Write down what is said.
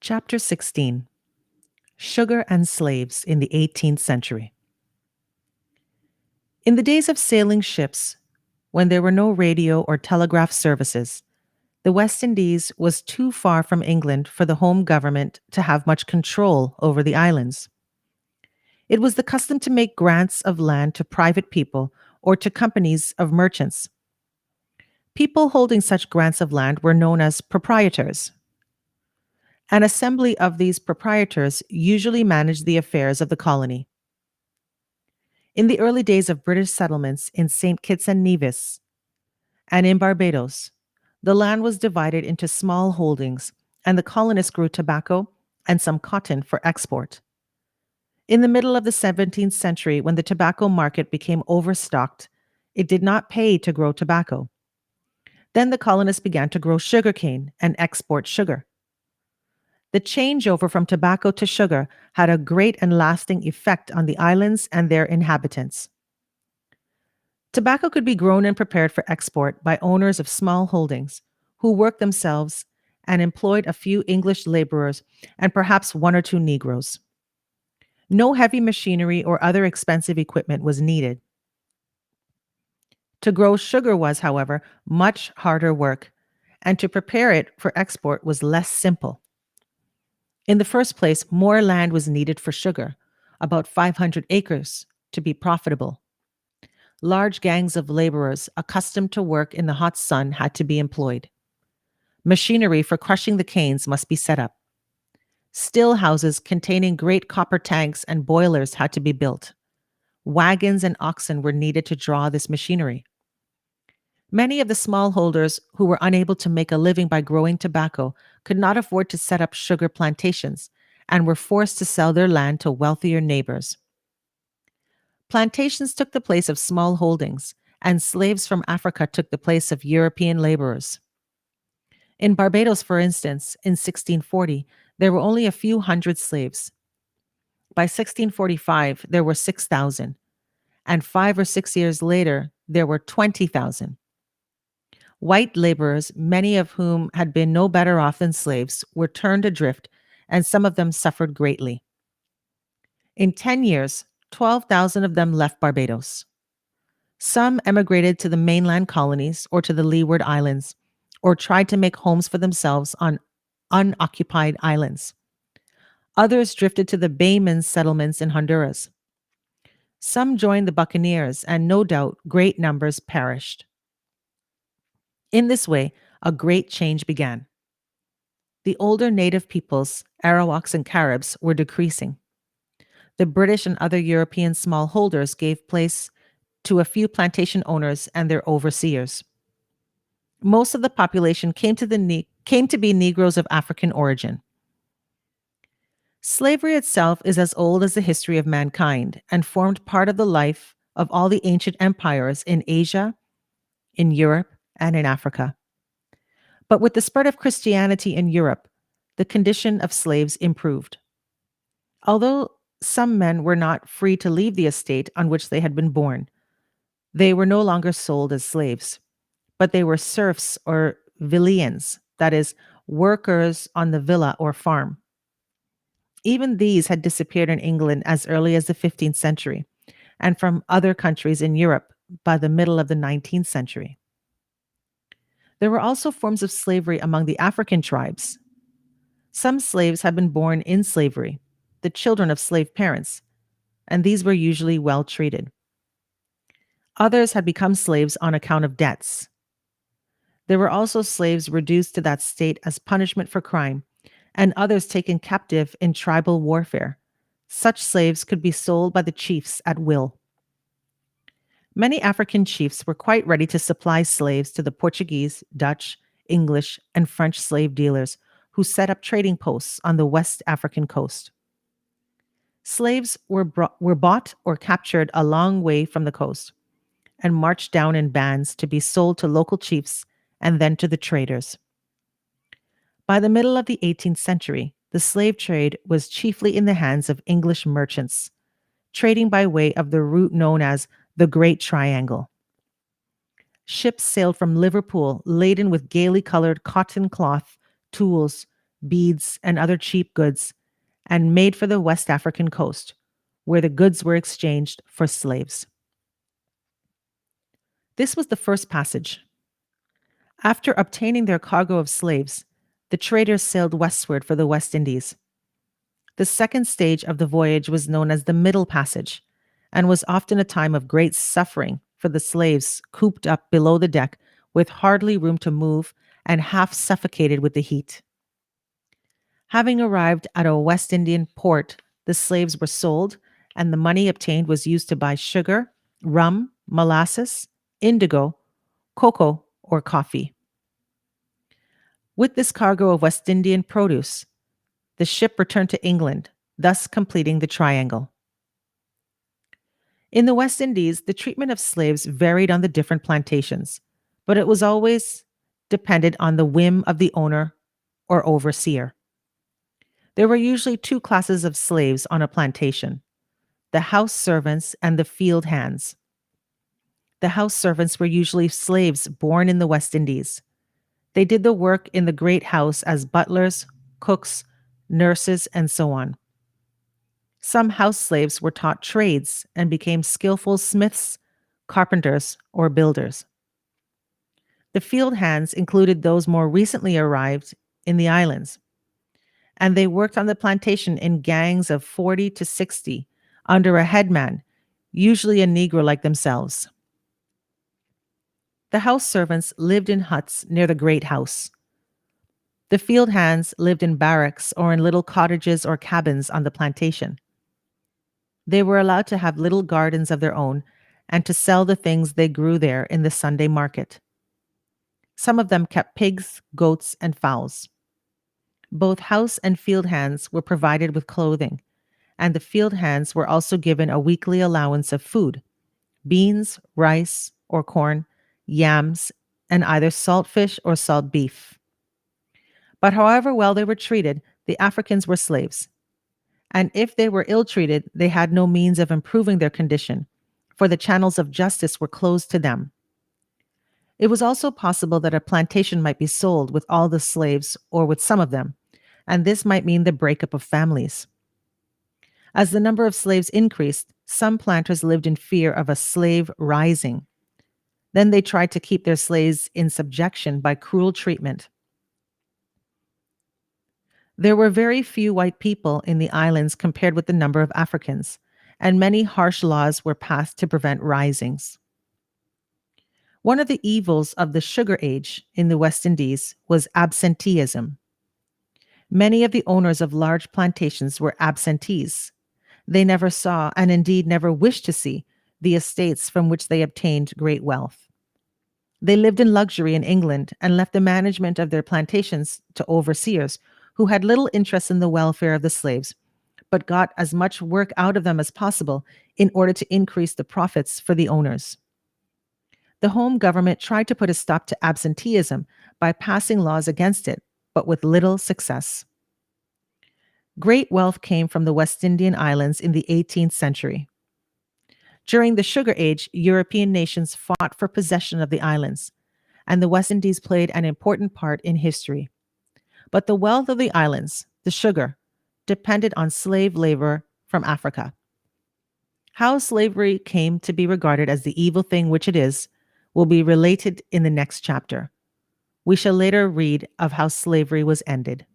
Chapter 16: Sugar and Slaves in the 18th Century. In the days of sailing ships, when there were no radio or telegraph services, the West Indies was too far from England for the home government to have much control over the islands. It was the custom to make grants of land to private people or to companies of merchants. People holding such grants of land were known as proprietors. An assembly of these proprietors usually managed the affairs of the colony. In the early days of British settlements in St. Kitts and Nevis and in Barbados, the land was divided into small holdings, and the colonists grew tobacco and some cotton for export. In the middle of the 17th century, when the tobacco market became overstocked, it did not pay to grow tobacco. Then the colonists began to grow sugarcane and export sugar. The changeover from tobacco to sugar had a great and lasting effect on the islands and their inhabitants. Tobacco could be grown and prepared for export by owners of small holdings who worked themselves and employed a few English laborers and perhaps one or two Negroes. No heavy machinery or other expensive equipment was needed. To grow sugar was, however, much harder work, and to prepare it for export was less simple. In the first place, more land was needed for sugar, about 500 acres, to be profitable. Large gangs of laborers accustomed to work in the hot sun had to be employed. Machinery for crushing the canes must be set up. Still houses containing great copper tanks and boilers had to be built. Wagons and oxen were needed to draw this machinery. Many of the smallholders who were unable to make a living by growing tobacco could not afford to set up sugar plantations and were forced to sell their land to wealthier neighbors. Plantations took the place of small holdings, and slaves from Africa took the place of European laborers. In Barbados, for instance, in 1640, there were only a few hundred slaves. By 1645, there were 6,000, and 5 or 6 years later, there were 20,000. White laborers, many of whom had been no better off than slaves, were turned adrift, and some of them suffered greatly. In 10 years, 12,000 of them left Barbados. Some emigrated to the mainland colonies or to the Leeward Islands, or tried to make homes for themselves on unoccupied islands. Others drifted to the Bayman settlements in Honduras. Some joined the buccaneers, and no doubt great numbers perished. In this way, a great change began. The older native peoples, Arawaks and Caribs, were decreasing. The British and other European smallholders gave place to a few plantation owners and their overseers. Most of the population came to be Negroes of African origin. Slavery itself is as old as the history of mankind and formed part of the life of all the ancient empires in Asia, in Europe, and in Africa. But with the spread of Christianity in Europe, the condition of slaves improved. Although some men were not free to leave the estate on which they had been born, they were no longer sold as slaves, but they were serfs or villeins, that is, workers on the villa or farm. Even these had disappeared in England as early as the 15th century, and from other countries in Europe by the middle of the 19th century. There were also forms of slavery among the African tribes. Some slaves had been born in slavery, the children of slave parents, and these were usually well treated. Others had become slaves on account of debts. There were also slaves reduced to that state as punishment for crime, and others taken captive in tribal warfare. Such slaves could be sold by the chiefs at will. Many African chiefs were quite ready to supply slaves to the Portuguese, Dutch, English, and French slave dealers who set up trading posts on the West African coast. Slaves were bought or captured a long way from the coast and marched down in bands to be sold to local chiefs and then to the traders. By the middle of the 18th century, the slave trade was chiefly in the hands of English merchants, trading by way of the route known as the Great Triangle. Ships sailed from Liverpool laden with gaily colored cotton cloth, tools, beads, and other cheap goods, and made for the West African coast, where the goods were exchanged for slaves. This was the first passage. After obtaining their cargo of slaves, the traders sailed westward for the West Indies. The second stage of the voyage was known as the Middle Passage and was often a time of great suffering for the slaves cooped up below the deck with hardly room to move and half suffocated with the heat. Having arrived at a West Indian port, the slaves were sold, and the money obtained was used to buy sugar, rum, molasses, indigo, cocoa, or coffee. With this cargo of West Indian produce, the ship returned to England, thus completing the triangle. In the West Indies, the treatment of slaves varied on the different plantations, but it was always dependent on the whim of the owner or overseer. There were usually two classes of slaves on a plantation: the house servants and the field hands. The house servants were usually slaves born in the West Indies. They did the work in the great house as butlers, cooks, nurses, and so on. Some house slaves were taught trades and became skillful smiths, carpenters, or builders. The field hands included those more recently arrived in the islands, and they worked on the plantation in gangs of 40 to 60 under a headman, usually a Negro like themselves. The house servants lived in huts near the great house. The field hands lived in barracks or in little cottages or cabins on the plantation. They were allowed to have little gardens of their own and to sell the things they grew there in the Sunday market. Some of them kept pigs, goats, and fowls. Both house and field hands were provided with clothing, and the field hands were also given a weekly allowance of food: beans, rice or corn, yams, and either salt fish or salt beef. But however well they were treated, the Africans were slaves. And if they were ill treated, they had no means of improving their condition, for the channels of justice were closed to them. It was also possible that a plantation might be sold with all the slaves or with some of them, and this might mean the breakup of families. As the number of slaves increased, some planters lived in fear of a slave rising. Then they tried to keep their slaves in subjection by cruel treatment. There were very few white people in the islands compared with the number of Africans, and many harsh laws were passed to prevent risings. One of the evils of the sugar age in the West Indies was absenteeism. Many of the owners of large plantations were absentees. They never saw, and indeed never wished to see, the estates from which they obtained great wealth. They lived in luxury in England and left the management of their plantations to overseers who had little interest in the welfare of the slaves, but got as much work out of them as possible in order to increase the profits for the owners. The home government tried to put a stop to absenteeism by passing laws against it, but with little success. Great wealth came from the West Indian islands in the 18th century. During the Sugar Age, European nations fought for possession of the islands, and the West Indies played an important part in history. But the wealth of the islands, the sugar, depended on slave labor from Africa. How slavery came to be regarded as the evil thing which it is will be related in the next chapter. We shall later read of how slavery was ended.